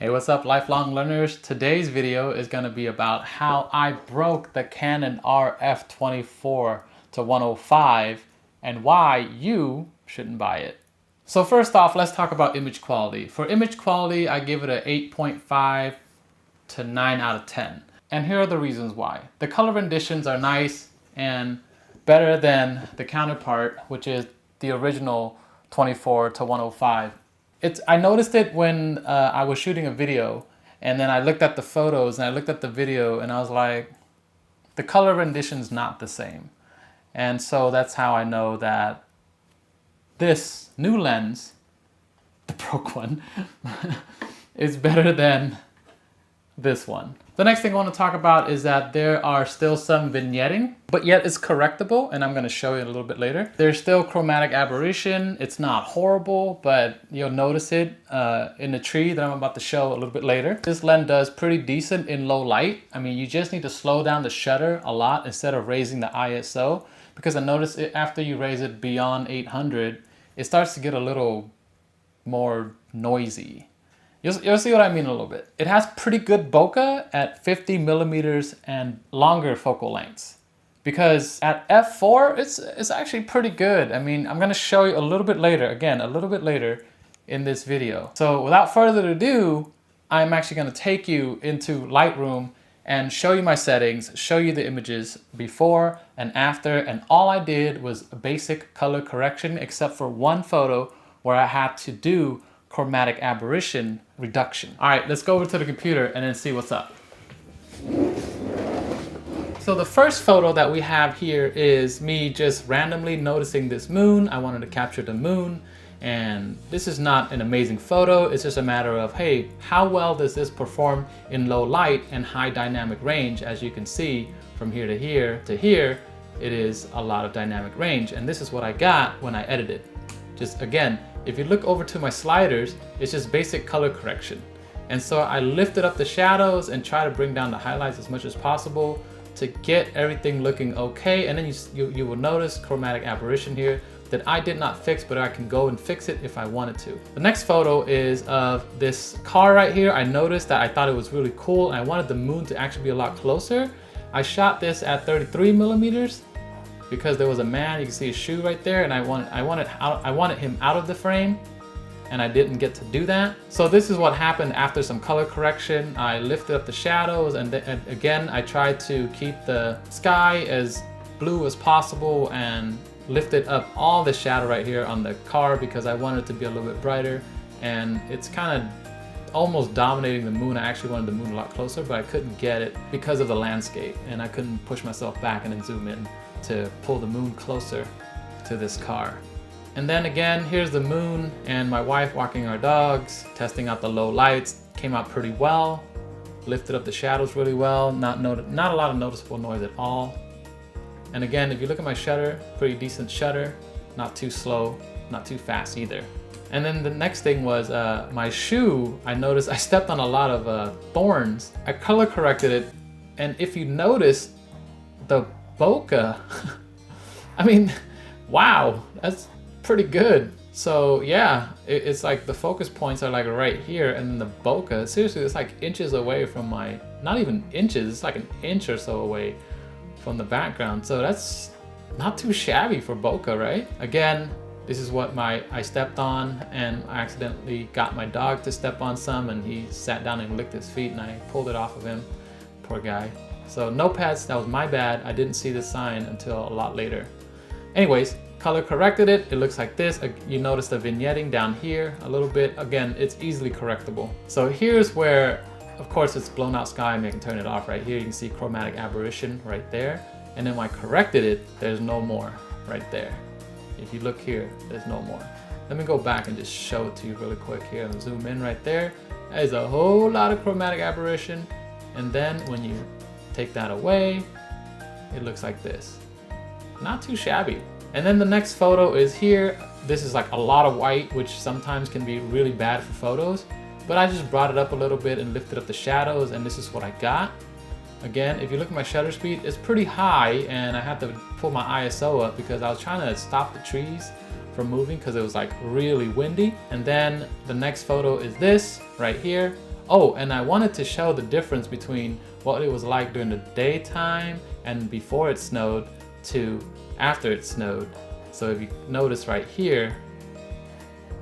Hey, what's up, lifelong learners? Today's video is going to be about how I broke the Canon RF 24 to 105 and why you shouldn't buy it. So first off, let's talk about image quality. For image quality, I give it a 8.5 to 9 out of 10. And here are the reasons why. The color renditions are nice and better than the counterpart, which is the original 24 to 105. I noticed it when I was shooting a video, and then I looked at the photos and I looked at the video and I was like, the color rendition's not the same. And so that's how I know that this new lens, the broke one, is better than this one. The next thing I want to talk about is that there are still some vignetting, but yet it's correctable, and I'm going to show you a little bit later. There's still chromatic aberration. It's not horrible, but you'll notice it in the tree that I'm about to show a little bit later. This lens does pretty decent in low light. I mean, you just need to slow down the shutter a lot instead of raising the ISO, because I noticed it after you raise it beyond 800, it starts to get a little more noisy. You'll see what I mean in a little bit. It has pretty good bokeh at 50 millimeters and longer focal lengths. Because at f4, it's actually pretty good. I mean, I'm gonna show you a little bit later, again, a little bit later in this video. So without further ado, I'm actually gonna take you into Lightroom and show you my settings, show you the images before and after, and all I did was a basic color correction, except for one photo where I had to do chromatic aberration reduction. All right, let's go over to the computer and then see what's up. So the first photo that we have here is me just randomly noticing this moon. I wanted to capture the moon, and this is not an amazing photo. It's just a matter of, hey, how well does this perform in low light and high dynamic range? As you can see from here to here to here, it is a lot of dynamic range, and this is what I got when I edited. Just again, if you look over to my sliders, it's just basic color correction. And so I lifted up the shadows and try to bring down the highlights as much as possible to get everything looking okay. And then you will notice chromatic aberration here that I did not fix, but I can go and fix it if I wanted to. The next photo is of this car right here. I noticed that I thought it was really cool and I wanted the moon to actually be a lot closer. I shot this at 33 millimeters. Because there was a man, you can see his shoe right there, and I wanted him out of the frame, and I didn't get to do that. So this is what happened after some color correction. I lifted up the shadows, and again, I tried to keep the sky as blue as possible and lifted up all the shadow right here on the car because I wanted it to be a little bit brighter, and it's kind of almost dominating the moon. I actually wanted the moon a lot closer, but I couldn't get it because of the landscape, and I couldn't push myself back and then zoom in to pull the moon closer to this car. And then again, here's the moon and my wife walking our dogs, testing out the low lights. Came out pretty well. Lifted up the shadows really well. Not a lot of noticeable noise at all. And again, if you look at my shutter, pretty decent shutter. Not too slow, not too fast either. And then the next thing was my shoe. I noticed I stepped on a lot of thorns. I color corrected it, and if you notice, the bokeh, I mean, wow, that's pretty good. So yeah, it's like the focus points are like right here, and the bokeh, seriously, it's like inches away from my, not even inches, it's like an inch or so away from the background. So that's not too shabby for bokeh, right? Again, this is what I stepped on, and I accidentally got my dog to step on some, and he sat down and licked his feet, and I pulled it off of him, poor guy. So no pets, that was my bad. I didn't see the sign until a lot later. Anyways, color corrected it. It looks like this. You notice the vignetting down here a little bit. Again, it's easily correctable. So here's where, of course, it's blown out sky. I mean, I can turn it off right here. You can see chromatic aberration right there. And then when I corrected it, there's no more right there. If you look here, there's no more. Let me go back and just show it to you really quick here and zoom in right there. There's a whole lot of chromatic aberration. And then when you take that away, it looks like this. Not too shabby. And then the next photo is here. This is like a lot of white, which sometimes can be really bad for photos, but I just brought it up a little bit and lifted up the shadows, and this is what I got. Again, if you look at my shutter speed, it's pretty high, and I had to pull my ISO up because I was trying to stop the trees from moving because it was like really windy. And then the next photo is this right here. Oh, and I wanted to show the difference between what it was like during the daytime and before it snowed to after it snowed. So if you notice right here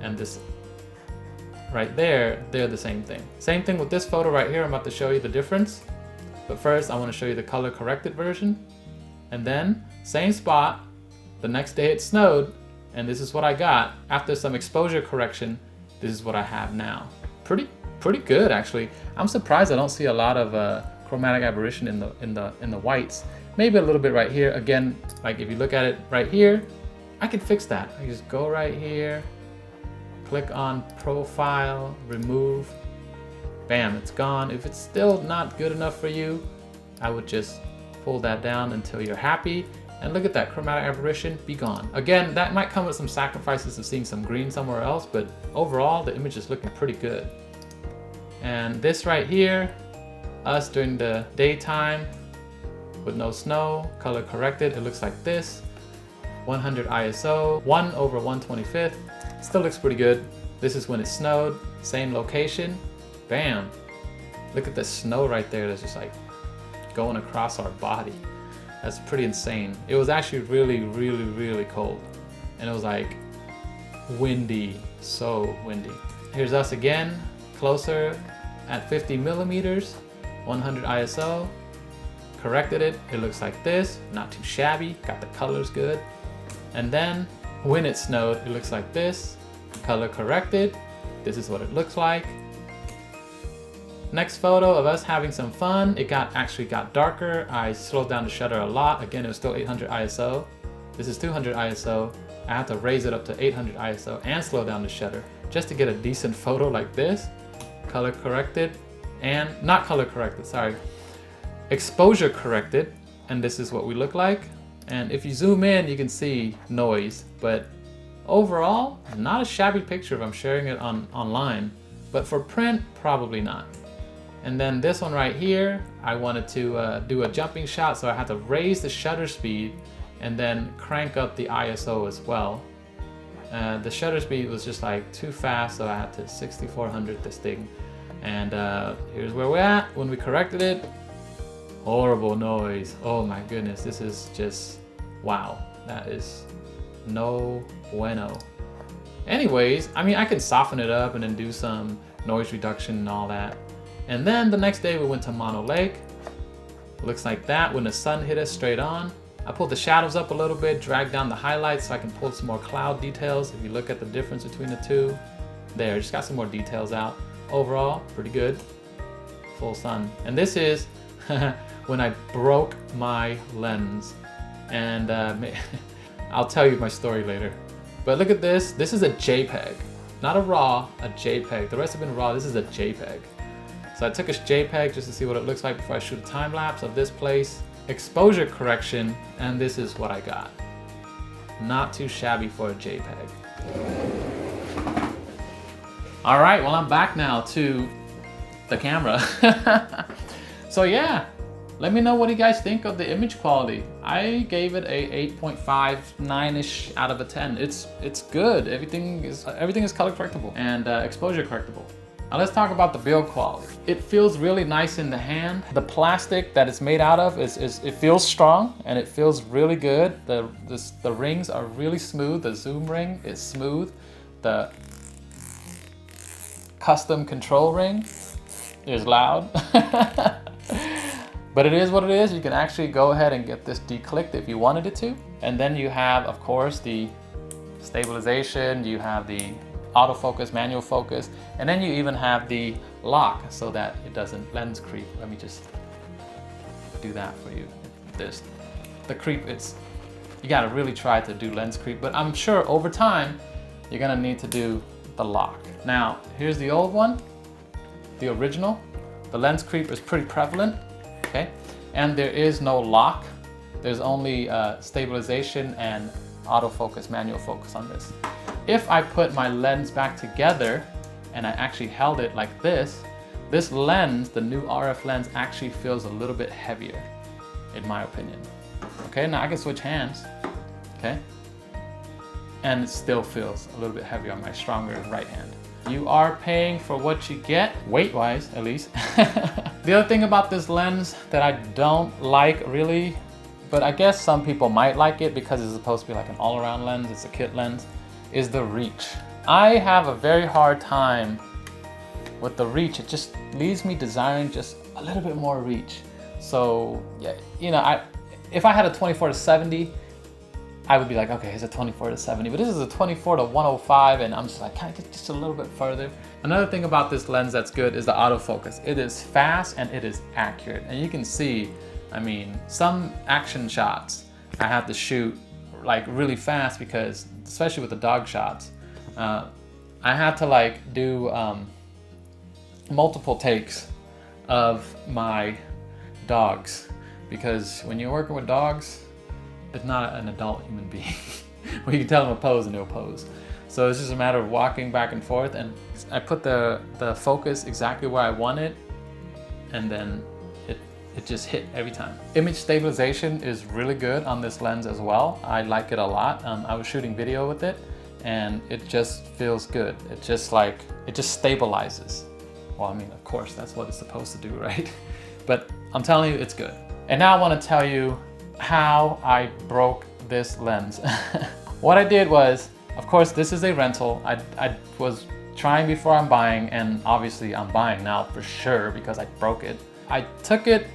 and this right there, they're the same thing. Same thing with this photo right here. I'm about to show you the difference. But first I want to show you the color corrected version. And then same spot, the next day it snowed, and this is what I got. After some exposure correction, this is what I have now. Pretty good actually. I'm surprised I don't see a lot of chromatic aberration in the whites. Maybe a little bit right here. Again, like if you look at it right here, I can fix that. I just go right here, click on profile, remove, bam, it's gone. If it's still not good enough for you, I would just pull that down until you're happy. And look at that, chromatic aberration, be gone. Again, that might come with some sacrifices of seeing some green somewhere else, but overall, the image is looking pretty good. And this right here, us during the daytime with no snow, color corrected, it looks like this. 100 ISO, 1/125th, still looks pretty good. This is when it snowed, same location, bam. Look at the snow right there that's just like going across our body. That's pretty insane. It was actually really cold. And it was like windy, so windy. Here's us again, closer at 50 millimeters, 100 ISO. Corrected it, it looks like this, not too shabby, got the colors good. And then when it snowed, it looks like this, color corrected. This is what it looks like. Next photo of us having some fun. It actually got darker. I slowed down the shutter a lot. Again, it was still 800 ISO. This is 200 ISO. I have to raise it up to 800 ISO and slow down the shutter just to get a decent photo like this. Color corrected and not color corrected, sorry. Exposure corrected, and this is what we look like. And if you zoom in, you can see noise, but overall, not a shabby picture if I'm sharing it online, but for print, probably not. And then this one right here, I wanted to do a jumping shot, so I had to raise the shutter speed and then crank up the ISO as well. The shutter speed was just like too fast, so I had to 6400 this thing. And here's where we're at when we corrected it. Horrible noise. Oh my goodness, this is just, wow. That is no bueno. Anyways, I mean, I can soften it up and then do some noise reduction and all that. And then the next day we went to Mono Lake. Looks like that when the sun hit us straight on. I pulled the shadows up a little bit, dragged down the highlights so I can pull some more cloud details. If you look at the difference between the two, there, just got some more details out. Overall, pretty good. Full sun. And this is when I broke my lens. And I'll tell you my story later. But look at this. This is a JPEG, not a RAW, a JPEG. The rest have been RAW. This is a JPEG. So I took a JPEG just to see what it looks like before I shoot a time lapse of this place. Exposure correction, and this is what I got. Not too shabby for a JPEG. All right, well, I'm back now to the camera. So yeah, let me know what you guys think of the image quality. I gave it a 8.5, 9-ish out of a 10. It's good. Everything is color correctable and exposure correctable. Now let's talk about the build quality. It feels really nice in the hand. The plastic that it's made out of it feels strong and it feels really good. The rings are really smooth. The zoom ring is smooth. The custom control ring is loud. But it is what it is. You can actually go ahead and get this declicked if you wanted it to. And then you have, of course, the stabilization, you have the autofocus, manual focus, and then you even have the lock so that it doesn't lens creep. Let me just do that for you. The creep, you gotta really try to do lens creep, but I'm sure over time, you're gonna need to do the lock. Now, here's the old one, the original. The lens creep is pretty prevalent, okay? And there is no lock. There's only stabilization and autofocus, manual focus on this. If I put my lens back together and I actually held it like this lens, the new RF lens, actually feels a little bit heavier, in my opinion. Okay, now I can switch hands, okay? And it still feels a little bit heavier on my stronger right hand. you are paying for what you get, weight-wise at least. The other thing about this lens that I don't like really, but I guess some people might like it because it's supposed to be like an all-around lens, it's a kit lens, is the reach. I have a very hard time with the reach. It just leaves me desiring just a little bit more reach. So yeah, you know, if I had a 24-70, I would be like, okay, it's a 24-70, but this is a 24-105, and I'm just like, can I get just a little bit further? Another thing about this lens that's good is the autofocus. It is fast and it is accurate. And you can see, I mean, some action shots I have to shoot like really fast because, especially with the dog shots, I had to like do multiple takes of my dogs, because when you're working with dogs, it's not an adult human being. Well, you can tell them to pose and they'll pose. So it's just a matter of walking back and forth, and I put the focus exactly where I want it, and then it just hit every time. Image stabilization is really good on this lens as well. I like it a lot. I was shooting video with it, and it just feels good. It just stabilizes. Well, I mean, of course, that's what it's supposed to do, right? But I'm telling you, it's good. And now I want to tell you how I broke this lens. What I did was, of course, this is a rental. I was trying before I'm buying, and obviously I'm buying now for sure because I broke it. I took it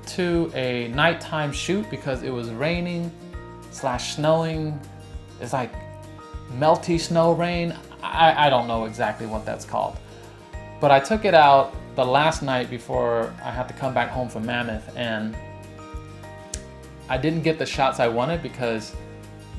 to a nighttime shoot because it was raining / snowing. It's like melty snow rain. I don't know exactly what that's called. But I took it out the last night before I had to come back home from Mammoth, and I didn't get the shots I wanted because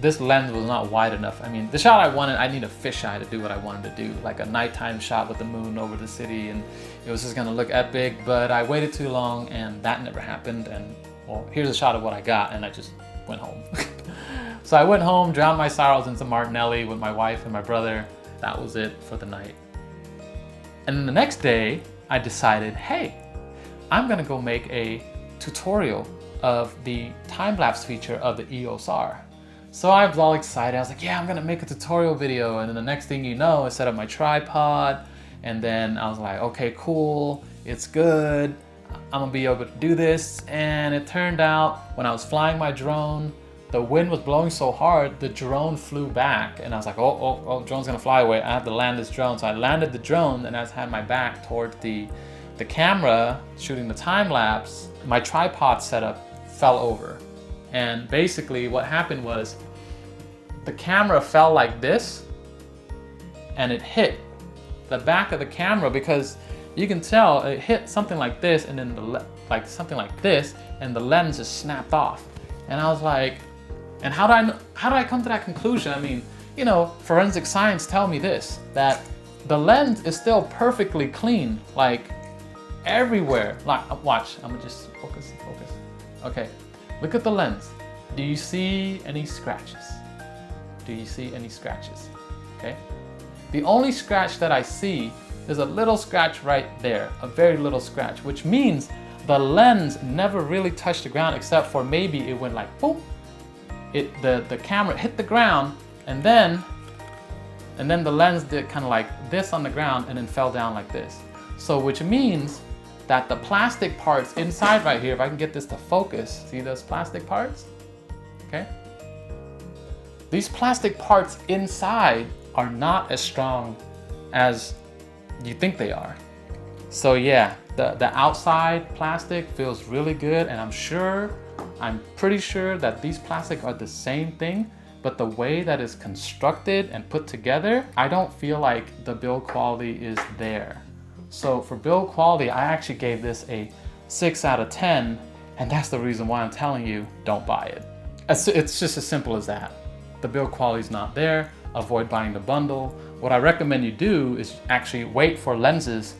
this lens was not wide enough. I mean, the shot I wanted, I need a fisheye to do what I wanted to do, like a nighttime shot with the moon over the city, and it was just gonna look epic, but I waited too long and that never happened, and well, here's a shot of what I got, and I just went home. So I went home, drowned my sorrows in some Martinelli with my wife and my brother. That was it for the night. And then the next day, I decided, hey, I'm gonna go make a tutorial of the time-lapse feature of the EOS R. So I was all excited. I was like, yeah, I'm gonna make a tutorial video. And then the next thing you know, I set up my tripod, and then I was like, okay, cool, it's good. I'm gonna be able to do this. And it turned out when I was flying my drone, the wind was blowing so hard, the drone flew back. And I was like, oh, drone's gonna fly away. I have to land this drone. So I landed the drone, and I just had my back towards the camera shooting the time lapse. My tripod setup fell over. And basically what happened was the camera fell like this, and it hit the back of the camera, because you can tell it hit something like this, and then something like this, and the lens just snapped off. And I was like, and how did I come to that conclusion? I mean, you know, forensic science tell me this, that the lens is still perfectly clean, like everywhere. Like, watch, I'm gonna just focus. Okay, look at the lens. Do you see any scratches? Do you see any scratches? Okay. The only scratch that I see is a little scratch right there, a very little scratch, which means the lens never really touched the ground, except for maybe it went like boom. The camera hit the ground, and then the lens did kind of like this on the ground and then fell down like this. So which means that the plastic parts inside right here, if I can get this to focus, see those plastic parts? Okay. These plastic parts inside are not as strong as you think they are. So yeah, the outside plastic feels really good, and I'm pretty sure that these plastics are the same thing, but the way that it's constructed and put together, I don't feel like the build quality is there. So for build quality, I actually gave this a 6 out of 10, and that's the reason why I'm telling you, don't buy it. It's just as simple as that. The build quality is not there. Avoid buying the bundle. What I recommend you do is actually wait for lenses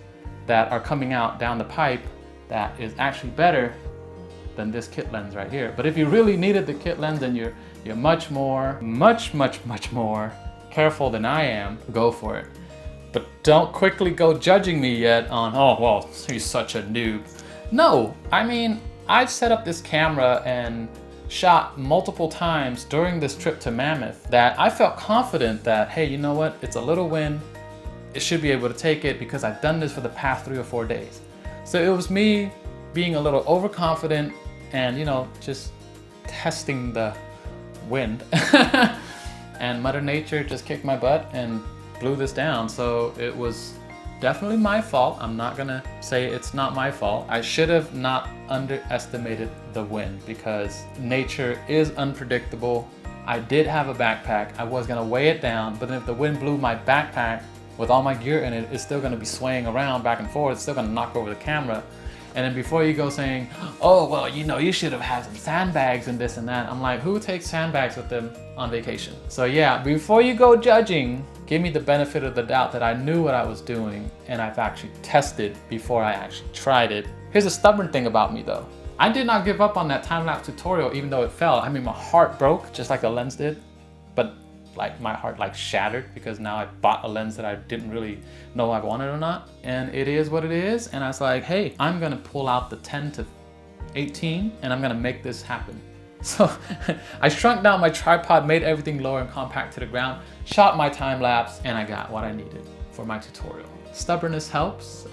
that are coming out down the pipe that is actually better than this kit lens right here. But if you really needed the kit lens, then you're much more careful than I am, go for it. But don't quickly go judging me yet on, oh, well, he's such a noob. No, I mean, I've set up this camera and shot multiple times during this trip to Mammoth that I felt confident that, hey, you know what? It's a little wind. it should be able to take it because I've done this for the past 3 or 4 days. So it was me being a little overconfident and, you know, just testing the wind. And Mother Nature just kicked my butt and blew this down. So it was definitely my fault. I'm not gonna say it's not my fault. I should have not underestimated the wind because nature is unpredictable. I did have a backpack. I was gonna weigh it down, but then if the wind blew my backpack with all my gear in it, it's still gonna be swaying around back and forth. It's still gonna knock over the camera. And then before you go saying, oh, well, you know, you should have had some sandbags and this and that. I'm like, who takes sandbags with them on vacation? So yeah, before you go judging, give me the benefit of the doubt that I knew what I was doing and I've actually tested before I actually tried it. Here's a stubborn thing about me though. I did not give up on that time-lapse tutorial even though it failed. I mean, my heart broke just like the lens did, but like my heart like shattered because now I bought a lens that I didn't really know I wanted or not. And it is what it is. And I was like, hey, I'm gonna pull out the 10 to 18 and I'm gonna make this happen. So I shrunk down my tripod, made everything lower and compact to the ground, shot my time lapse, and I got what I needed for my tutorial. Stubbornness helps,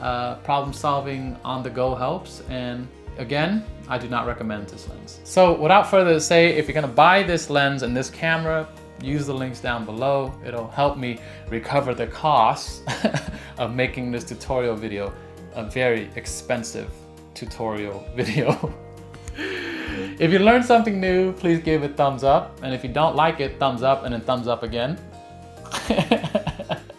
problem solving on the go helps, and again, I do not recommend this lens. So without further to say, if you're gonna buy this lens and this camera, use the links down below. It'll help me recover the costs of making this tutorial video, a very expensive tutorial video. If you learned something new, please give it a thumbs up. And if you don't like it, thumbs up and then thumbs up again.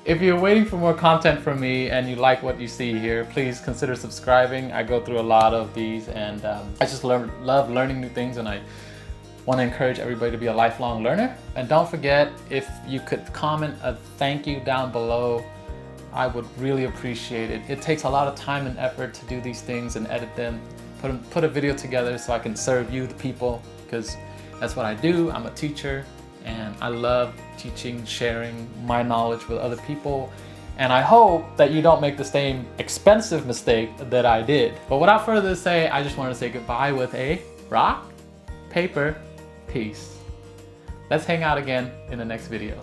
If you're waiting for more content from me and you like what you see here, please consider subscribing. I go through a lot of these and I just love learning new things, and I want to encourage everybody to be a lifelong learner. And don't forget, if you could comment a thank you down below, I would really appreciate it. It takes a lot of time and effort to do these things and edit them, put a video together so I can serve you, the people, because that's what I do. I'm a teacher and I love teaching, sharing my knowledge with other people. And I hope that you don't make the same expensive mistake that I did. But without further to say, I just want to say goodbye with a rock, paper, peace. Let's hang out again in the next video.